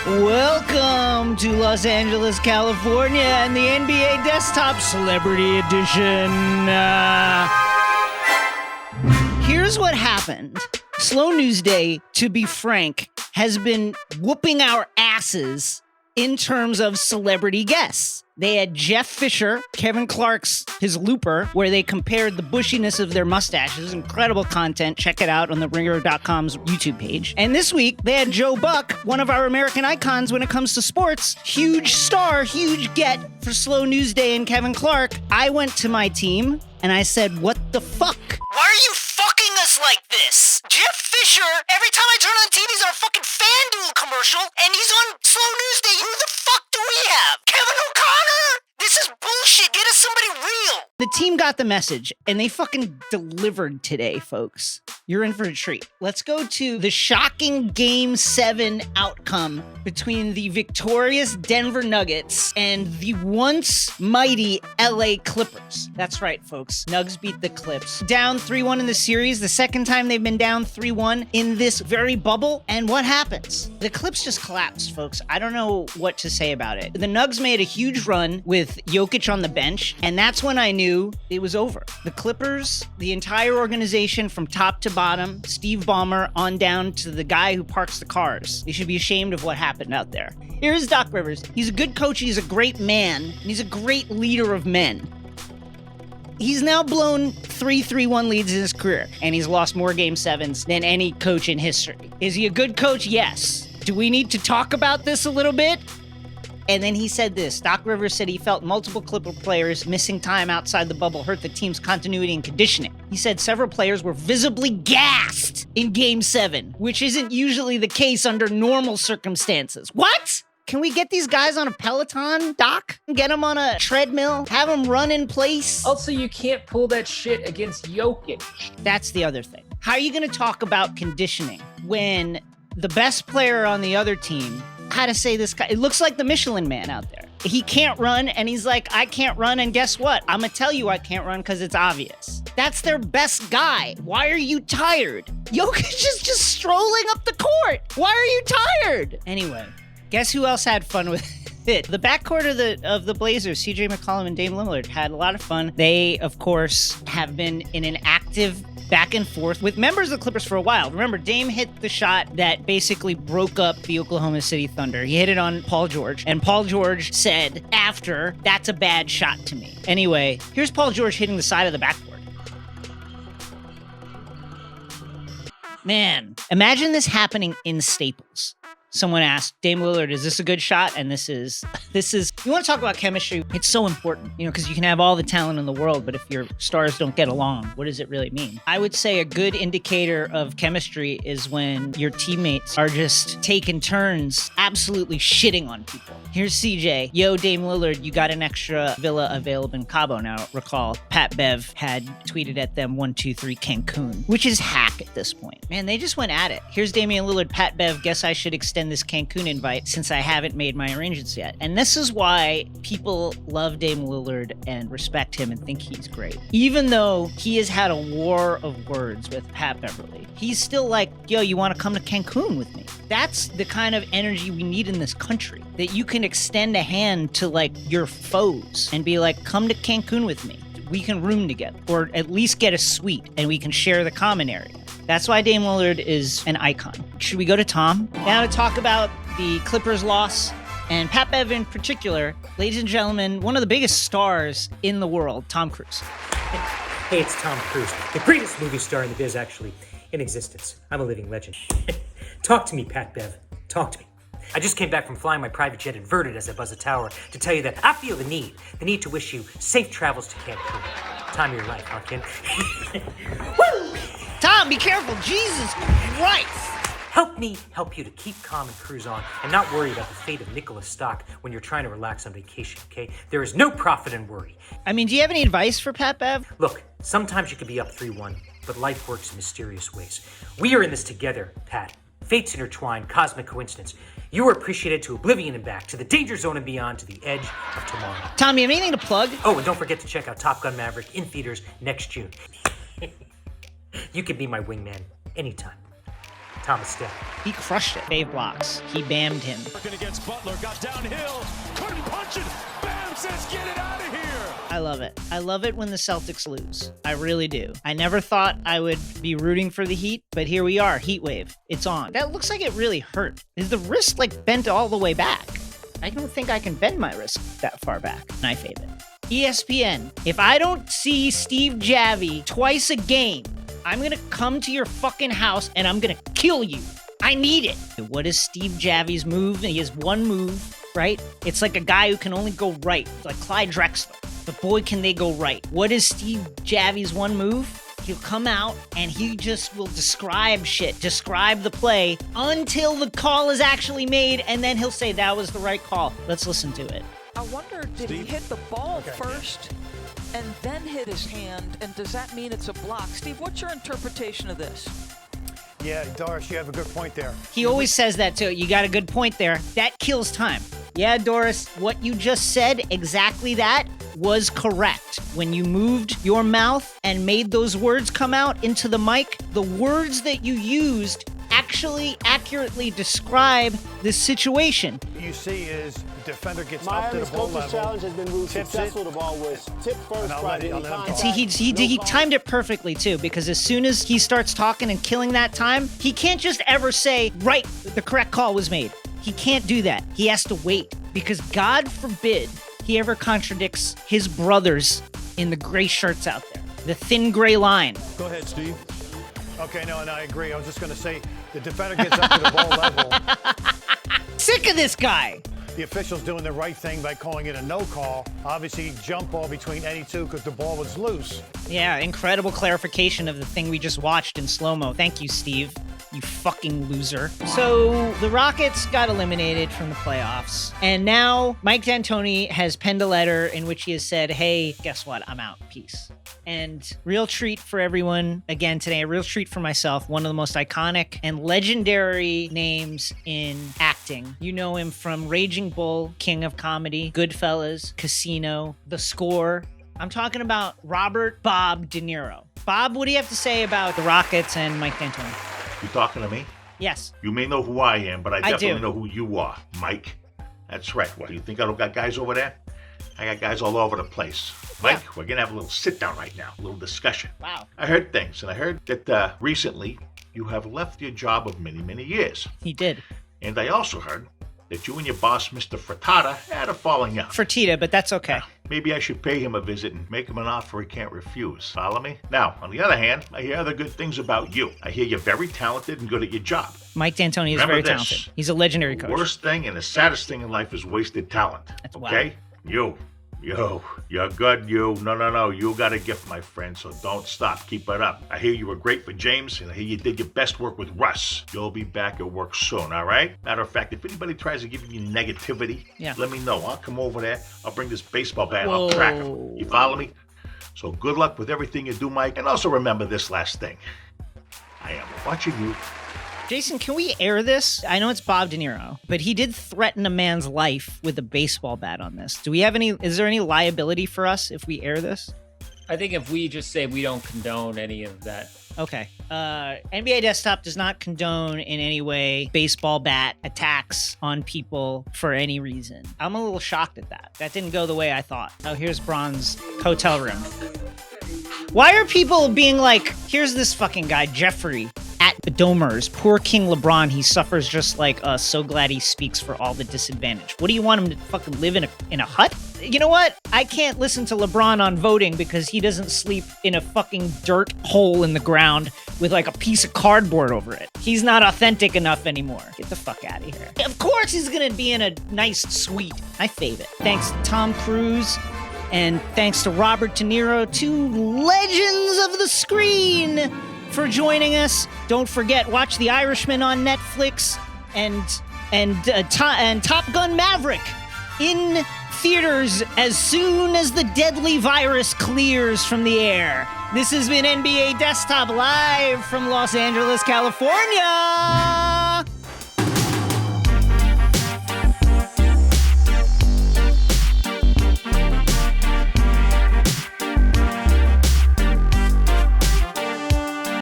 Welcome to Los Angeles, California, and the NBA Desktop Celebrity Edition. Here's what happened. Slow News Day, to be frank, has been whooping our asses in terms of celebrity guests. They had Jeff Fisher, Kevin Clark's His Looper, where they compared the bushiness of their mustaches. Incredible content. Check it out on the Ringer.com's YouTube page. And this week, they had Joe Buck, one of our American icons when it comes to sports. Huge star, huge get for Slow News Day and Kevin Clark. I went to my team and I said, what the fuck? Why are you fucking us like this? Jeff Fisher, every time I turn on the TV, he's on a fucking FanDuel commercial, and he's on Slow News Day. Who the fuck do we have? Kevin O'Connor? This is bullshit. Get us somebody real. The team got the message, and they fucking delivered today, folks. You're in for a treat. Let's go to the shocking Game 7 outcome between the victorious Denver Nuggets and the once mighty LA Clippers. That's right, folks. Nugs beat the Clips. Down 3-1 in the series, the second time they've been down 3-1 in this very bubble. And what happens? The Clips just collapsed, folks. I don't know what to say about it. The Nugs made a huge run with Jokic on the bench, and that's when I knew it was over. The Clippers, the entire organization from top to bottom, Steve Ballmer on down to the guy who parks the cars. They should be ashamed of what happened out there. Here's Doc Rivers. He's a good coach, he's a great man, and he's a great leader of men. He's now blown 3-3-1 leads in his career, and he's lost more Game 7s than any coach in history. Is he a good coach? Yes. Do we need to talk about this a little bit? And then he said this. Doc Rivers said he felt multiple Clipper players missing time outside the bubble hurt the team's continuity and conditioning. He said several players were visibly gassed in Game 7, which isn't usually the case under normal circumstances. What? Can we get these guys on a Peloton, Doc? Get them on a treadmill? Have them run in place? Also, you can't pull that shit against Jokic. That's the other thing. How are you going to talk about conditioning when the best player on the other team, how to say this guy, it looks like the Michelin Man out there. He can't run, and he's like, I can't run, and guess what? I'm gonna tell you I can't run because it's obvious. That's their best guy. Why are you tired? Jokic is just strolling up the court. Why are you tired? Anyway, guess who else had fun with it? The backcourt of the Blazers, CJ McCollum and Dame Lillard, had a lot of fun. They, of course, have been in an active back and forth with members of the Clippers for a while. Remember, Dame hit the shot that basically broke up the Oklahoma City Thunder. He hit it on Paul George, and Paul George said after, that's a bad shot to me. Anyway, here's Paul George hitting the side of the backboard. Man, imagine this happening in Staples. Someone asked Dame Lillard, is this a good shot? And this is, you want to talk about chemistry? It's so important, because you can have all the talent in the world, but if your stars don't get along, what does it really mean? I would say a good indicator of chemistry is when your teammates are just taking turns absolutely shitting on people. Here's CJ. Yo, Dame Lillard, you got an extra villa available in Cabo. Now, recall, Pat Bev had tweeted at them 123 Cancun, which is hack at this point. Man, they just went at it. Here's Damian Lillard. Pat Bev, guess I should extend this Cancun invite since I haven't made my arrangements yet. And this is why people love Dame Lillard and respect him and think he's great. Even though he has had a war of words with Pat Beverley, he's still like, yo, you want to come to Cancun with me? That's the kind of energy we need in this country, that you can extend a hand to like your foes and be like, come to Cancun with me. We can room together, or at least get a suite, and we can share the common area. That's why Dame Lillard is an icon. Should we go to Tom? Now to talk about the Clippers' loss, and Pat Bev in particular. Ladies and gentlemen, one of the biggest stars in the world, Tom Cruise. Hey, it's Tom Cruise, the greatest movie star in the biz, actually, in existence. I'm a living legend. Talk to me, Pat Bev. Talk to me. I just came back from flying my private jet inverted as I buzz a tower to tell you that I feel the need to wish you safe travels to Cancun. Time of your life, huh, kid? Woo! Tom, be careful. Jesus Christ. Help me help you to keep calm and cruise on and not worry about the fate of Nicholas Stock when you're trying to relax on vacation, okay? There is no profit in worry. I mean, do you have any advice for Pat Bev? Look, sometimes you can be up 3-1, but life works in mysterious ways. We are in this together, Pat. Fates intertwined, cosmic coincidence. You are appreciated to oblivion and back, to the danger zone and beyond, to the edge of tomorrow. Tom, you have anything to plug? Oh, and don't forget to check out Top Gun Maverick in theaters next June. You can be my wingman anytime. Thomas Step. He crushed it. Fave blocks. He bammed him. Working against Butler, got downhill, couldn't punch it. Bam says, get it out of here. I love it. I love it when the Celtics lose. I really do. I never thought I would be rooting for the Heat, but here we are. Heat wave. It's on. That looks like it really hurt. Is the wrist like bent all the way back? I don't think I can bend my wrist that far back. Knife it. ESPN, if I don't see Steve Javie twice a game, I'm gonna come to your fucking house and I'm gonna kill you. I need it. What is Steve Javie's move? He has one move, right? It's like a guy who can only go right, like Clyde Drexler. But boy, can they go right. What is Steve Javie's one move? He'll come out and he just will describe shit, describe the play until the call is actually made, and then he'll say that was the right call. Let's listen to it. I wonder, did he hit the ball first and then hit his hand, and does that mean it's a block? Steve, what's your interpretation of this? Yeah, Doris, you have a good point there. He always says that too. You got a good point there. That kills time. Yeah, Doris, what you just said, exactly that, was correct. When you moved your mouth and made those words come out into the mic, the words that you used actually accurately describe the situation. You see is the defender gets Miami's up to the ball coach's level. challenge has been really successful. The ball was tip first, right? I'll let him talk. See, he timed it perfectly too, because as soon as he starts talking and killing that time, he can't just ever say, right, the correct call was made. He can't do that. He has to wait, because God forbid he ever contradicts his brothers in the gray shirts out there. The thin gray line. Go ahead, Steve. Okay, no, and I agree. I was just going to say the defender gets up to the ball level. Sick of this guy. The official's doing the right thing by calling it a no call. Obviously, jump ball between any two because the ball was loose. Yeah, incredible clarification of the thing we just watched in slow-mo. Thank you, Steve. You fucking loser. So the Rockets got eliminated from the playoffs. And now Mike D'Antoni has penned a letter in which he has said, hey, guess what? I'm out. Peace. And real treat for everyone again today, a real treat for myself. One of the most iconic and legendary names in acting. You know him from Raging Bull, King of Comedy, Goodfellas, Casino, The Score. I'm talking about Robert Bob De Niro. Bob, what do you have to say about the Rockets and Mike D'Antoni? You talking to me? Yes. You may know who I am, but I definitely do. know who you are, Mike. That's right. What, do you think I don't got guys over there? I got guys all over the place. Mike, we're going to have a little sit down right now, a little discussion. Wow. I heard things, and I heard that recently you have left your job of many, many years. He did. And I also heard that you and your boss, Mr. Frittata, had a falling out. Fertitta, but that's okay. Maybe I should pay him a visit and make him an offer he can't refuse. Follow me? Now, on the other hand, I hear other good things about you. I hear you're very talented and good at your job. Mike D'Antoni is Remember very this. talented. He's a legendary The coach. worst thing and the saddest thing in life is wasted talent. That's okay? You're good, you. No. You got a gift, my friend, so don't stop. Keep it up. I hear you were great for James, and I hear you did your best work with Russ. You'll be back at work soon, all right? Matter of fact, if anybody tries to give you negativity, let me know. I'll come over there. I'll bring this baseball bat. I'll crack him. You follow me? So good luck with everything you do, Mike. And also remember this last thing. I am watching you. Jason, can we air this? I know it's Bob De Niro, but he did threaten a man's life with a baseball bat on this. Is there any liability for us if we air this? I think if we just say we don't condone any of that. Okay. NBA Desktop does not condone in any way baseball bat attacks on people for any reason. I'm a little shocked at that. That didn't go the way I thought. Oh, here's Braun's hotel room. Why are people being like, here's this fucking guy, Jeffrey, at Domers, poor King LeBron, he suffers just like us, so glad he speaks for all the disadvantaged. What do you want him to fucking live in a hut? You know what? I can't listen to LeBron on voting because he doesn't sleep in a fucking dirt hole in the ground with like a piece of cardboard over it. He's not authentic enough anymore. Get the fuck out of here. Of course he's gonna be in a nice suite. I fave it. Thanks to Tom Cruise. And thanks to Robert De Niro, two legends of the screen, for joining us. Don't forget, watch The Irishman on Netflix and Top Gun Maverick in theaters as soon as the deadly virus clears from the air. This has been NBA Desktop live from Los Angeles, California.